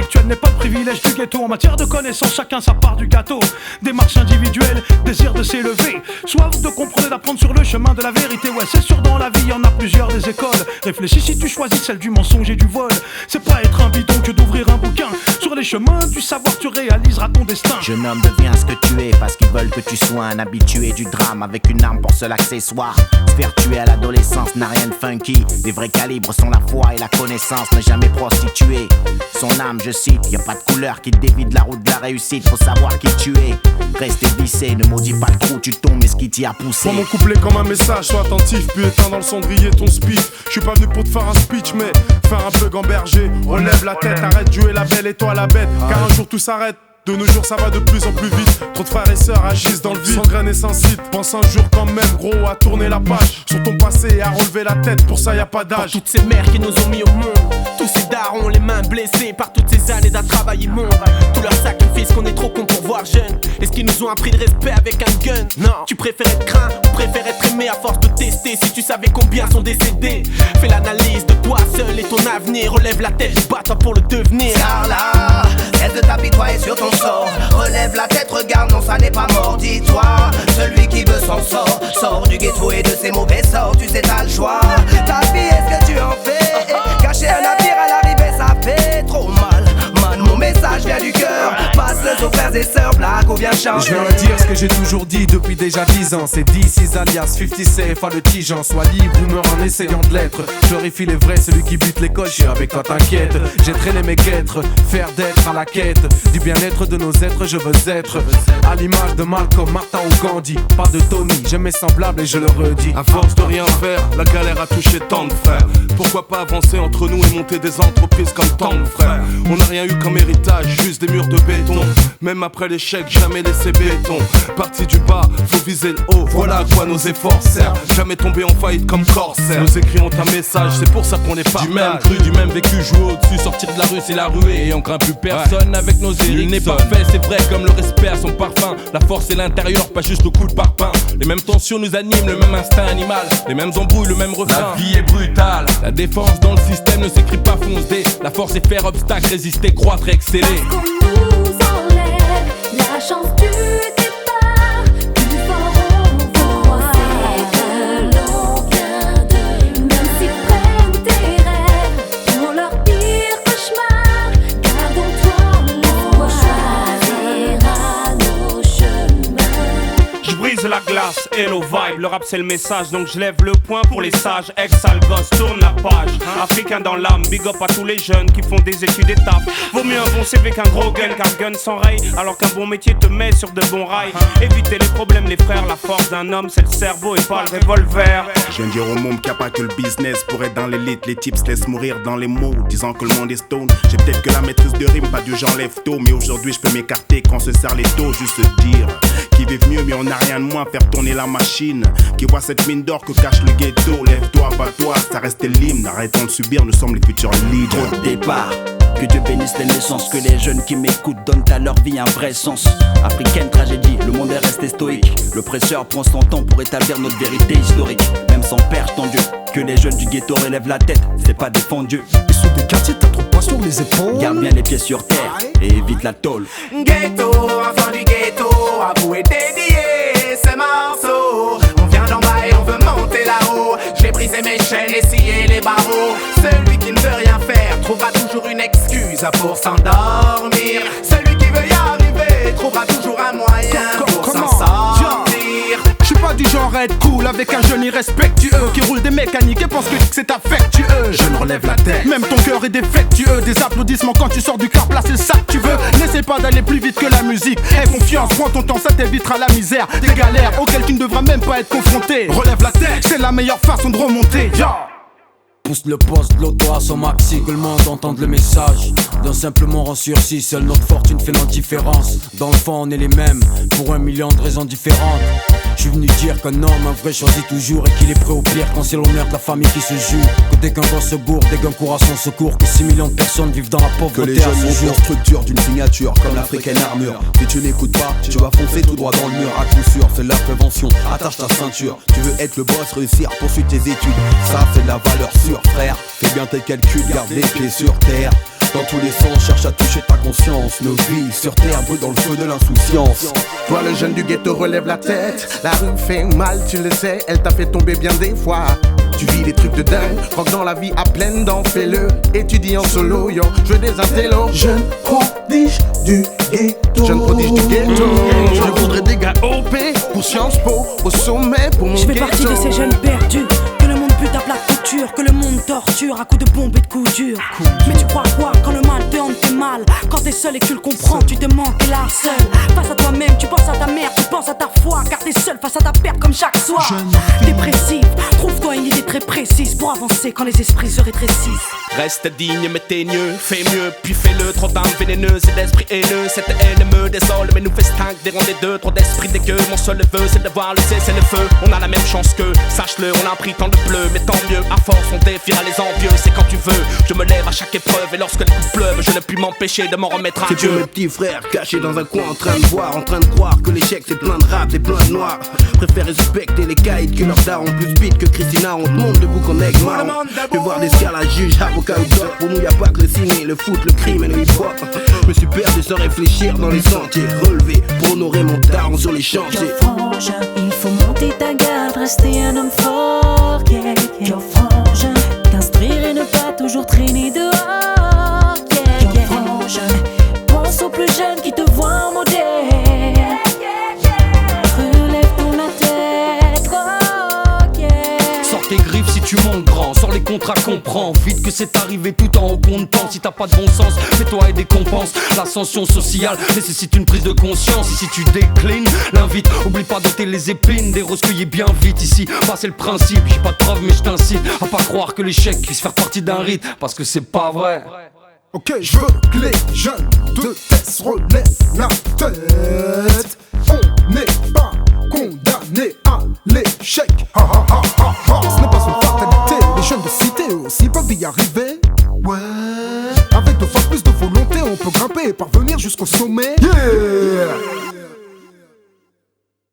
intellectuelle n'est pas le privilège du ghetto. En matière de connaissance, chacun sa part du gâteau. Démarche individuelle, désir de s'élever, soif de comprendre et d'apprendre sur le chemin de la vérité. Ouais, c'est sûr, dans la vie, y en a plusieurs des écoles. Réfléchis si tu choisis celle du mensonge et du vol. C'est pas être un bidon que d'ouvrir un bouquin. Sur les chemins du savoir, tu réaliseras ton destin. Jeune homme, deviens ce que tu es, parce qu'ils veulent que tu sois un habitué du drame, avec une arme pour seul accessoire. Se faire tuer à l'adolescence n'a rien de funky. Les vrais calibres sont la foi et la connaissance, ne jamais prostituer son âme, je cite. Y a pas de couleur qui te dévie de la route de la réussite, faut savoir qui tu es. Restez vissé, ne maudis pas le trou, tu tombes, mais ce qui t'y a poussé. Prends mon couplet comme un message, sois attentif, puis éteins dans le cendrier ton spiff. J'suis pas venu pour te faire un speech, mais faire un plug en berger. Relève la tête, arrête de jouer la belle et toi la bête, car un jour tout s'arrête. De nos jours ça va de plus en plus vite. Trop de frères et sœurs agissent dans le vide, sans graines et sans site. Pense un jour quand même gros à tourner la page sur ton passé et à relever la tête, pour ça y a pas d'âge. Pour toutes ces mères qui nous ont mis au monde, tous ces darons les mains blessées par toutes ces années d'un travail immonde. Tous leurs sacrifices qu'on est trop con pour voir jeune. Est-ce qu'ils nous ont appris de respect avec un gun? Non. Tu préfères être craint ou préfères être aimé à force de tester? Si tu savais combien sont décédés, fais l'analyse de toi seul et ton avenir. Relève la tête, bats-toi pour le devenir. Car là, cesse de t'apitoyer sur ton sort. Relève la tête, regarde, non ça n'est pas mort. Dis-toi, celui qui veut s'en sort. Sors du ghetto et de ses mauvais sorts. Tu sais t'as le choix. Ta vie est-ce que tu en fais? Cacher un navire à l'arrivée ça fait trop mal. Man, mon message vient du cœur. Passe-le aux frères et sœurs, blague ou bien chanter. Je viens dire ce que j'ai toujours dit depuis déjà 10 ans. C'est D6 alias 50 CFA le Tijan. Sois libre ou meurs en essayant de l'être. Glorifie les vrais, celui qui bute les coches. Et avec toi t'inquiète, j'ai traîné mes guêtres. Faire d'être à la quête du bien-être de nos êtres, je veux être à l'image de Malcolm, Martin ou Gandhi. Pas de Tony, j'ai mes semblables et je le redis. À force de rien faire, la galère a touché tant de frères. Pourquoi pas avancer entre nous et monter des entreprises comme tant de frères? On n'a rien eu comme héritage, juste des murs de béton. Même après l'échec, jamais laissé béton. Parti du bas, faut viser le haut. Voilà à quoi nos efforts servent. Jamais tomber en faillite comme corsaire. Nos écrits ont un message, c'est pour ça qu'on est partage. Du même cru, du même vécu, jouer au-dessus. Sortir de la rue, c'est la ruée. Et on craint plus personne avec nos Ericsson. Nul n'est parfait, c'est vrai, comme le respect à son parfum. La force c'est l'intérieur, pas juste le coup de parpaing. Les mêmes tensions nous animent, le même instinct animal. Les mêmes embrouilles, le même refrain. La vie est brutale. La défense dans le système ne s'écrit pas foncé. La force c'est faire obstacle, résister, croître et exceller. Parce qu'on nous enlève la chance du départ. Plus fort on voit que l'on vient de. Même s'ils prennent tes rêves pour leur pire cauchemar, gardons-toi l'espoir. Choisira nos chemins. Je brise la glace, hello vibe, le rap c'est le message, donc je lève le poing pour les sages. Ex-sale gosse, tourne la page, africain dans l'âme, big up à tous les jeunes qui font des études étapes. Vaut mieux un bon CV qu'un gros gun, car gun s'enraye, alors qu'un bon métier te met sur de bons rails. Évitez les problèmes les frères, la force d'un homme c'est le cerveau et pas le revolver. Je viens dire au monde qu'il n'y a pas que le business pour être dans l'élite. Les types se laissent mourir dans les mots, disant que le monde est stone. J'ai peut-être que la maîtrise de rime, pas du j'enlève tôt. Mais aujourd'hui je peux m'écarter quand se serre les taux. Juste se dire qu'ils vivent mieux mais on n'a rien de moins. Faire tourner la machine, qui voit cette mine d'or que cache le ghetto. Lève-toi, bats-toi, ça reste l'hymne. Arrêtons de subir, nous sommes les futurs leaders. Trop de départ, que Dieu bénisse les naissances. Que les jeunes qui m'écoutent donnent à leur vie un vrai sens. Africaine tragédie, le monde est resté stoïque. Le prêcheur prend son temps pour établir notre vérité historique. Même sans père, ton Dieu, que les jeunes du ghetto relèvent la tête, c'est pas défendu. Et sous des quartiers, t'as trop de poids sur les épaules. Garde bien les pieds sur terre et évite la tôle. Ghetto, enfant du ghetto, avoué dédié ces morceaux. On vient d'en bas et on veut monter là-haut. J'ai brisé mes chaînes et scié les barreaux. Celui qui ne veut rien faire trouvera toujours une excuse pour s'endormir. Celui qui veut y arriver trouvera toujours un moyen pour s'en sortir. Je suis pas du genre à être cool avec un jeune irrespectueux qui roule des mécaniques et pense que c'est affectueux. Je ne relève la tête, même ton cœur est défectueux. Des applaudissements quand tu sors du car, place c'est ça que tu veux. N'essaie pas d'aller plus vite que la musique. Aie confiance, prends ton temps, ça t'évitera la misère. Des galères auxquelles tu ne devras même pas être confronté. Relève la tête, c'est la meilleure façon de remonter. Pousse le poste de l'auto à son maxi, que le monde entende le message. D'un simple mot en sursis, seule notre fortune fait notre différence. Dans le fond on est les mêmes, pour 1 million de raisons différentes. Je suis venu dire qu'un homme, un vrai choisit toujours et qu'il est prêt au pire quand c'est l'honneur de la famille qui se joue. Que dès qu'un gosse se gourde, dès qu'un court à son secours, que 6 millions de personnes vivent dans la pauvreté. Que les jeunes montent en structure d'une signature comme l'africaine armure. Si tu n'écoutes pas, tu vas foncer tout droit dans le mur. À coup sûr, c'est de la prévention, attache ta ceinture. Tu veux être le boss, réussir, poursuivre tes études. Ça c'est de la valeur sûre frère, fais bien tes calculs, garde les pieds sur terre. Dans tous les sens, cherche à toucher ta conscience. Nos vies sur terre brûlent dans le feu de l'insouciance. Toi le jeune du ghetto relève la tête. La rue fait mal, tu le sais, elle t'a fait tomber bien des fois. Tu vis des trucs de dingue, rock dans la vie à pleines dents, fais-le. Étudie en solo, yo, je veux des intellos. Jeune prodige du ghetto. Jeune prodige du ghetto. Je voudrais des gars OP pour Sciences Po, au sommet pour mon ghetto. Je fais partie de ces jeunes perdus que le monde bute à plat couture, que le monde torture à coups de bombes et de coups durs. Mais tu crois quoi quand le mal te hante, t'es mal. Quand t'es seul et que tu le comprends, tu te manques, t'es là seul. Face à toi-même, tu penses à ta mère, tu penses à ta foi. Car t'es seul face à ta perte comme chaque soir. Dépressif, trouve-toi une idée très précise pour avancer quand les esprits se rétrécissent. Reste digne mais teigneux, fais mieux puis fais-le. Trop d'âmes vénéneuses et d'esprits haineux. Cette haine me désole mais nous fait stingue des rangs des deux. Trop d'esprits dégueux, mon seul vœu c'est de voir le cesser le feu. On a la même chance qu'eux, sache-le, on a pris tant de pleu. Mais tant mieux, à force on défiera les envieux. C'est quand tu veux, je me lève à chaque épreuve. Et lorsque les coups pleuvent, je ne puis m'empêcher de m'en remettre à C'est Dieu. pour mes petits frères cachés dans un coin en train de boire, en train de croire que l'échec c'est plein de rap et plein de noirs. Préfère respecter les caïds que leurs darons plus vite que Christina. On te monte debout comme aigle marron. Je voir des scars, juge, avocat ou doc. Pour nous y'a pas que le ciné, le foot, le crime et le hip-hop. Je me suis perdu sans réfléchir dans les sentiers. Relevé pour honorer mon daron sur les chantiers. Frangin, il faut monter ta garde, rester un homme fort. Yo frangin, t'instruire et ne pas toujours traîner dehors. Yo frangin, pense aux plus jeunes qui te voient en modèle. Relève ton la tête, oh yeah. Sors tes griffes si tu montes grand, sors les contrats, comprends vite que c'est arrivé tout en haut comptant. Si t'as pas de bon sens, fais-toi et décompense. L'ascension sociale nécessite une prise de conscience. Et si tu déclines, l'invite, oublie pas d'ôter les épines des roses cueillies bien vite. Ici, bah c'est le principe, j'ai pas de preuve mais je t'incite à pas croire que l'échec puisse faire partie d'un rite, parce que c'est pas vrai. Ok, je veux que les jeunes de Tess relèvent la tête. On n'est pas condamné à l'échec. Ha ha ha ha ha. Ce n'est pas une fatalité. Les jeunes de cité eux aussi peuvent y arriver. Ouais. Avec 2 fois plus de volonté, on peut grimper et parvenir jusqu'au sommet. Yeah.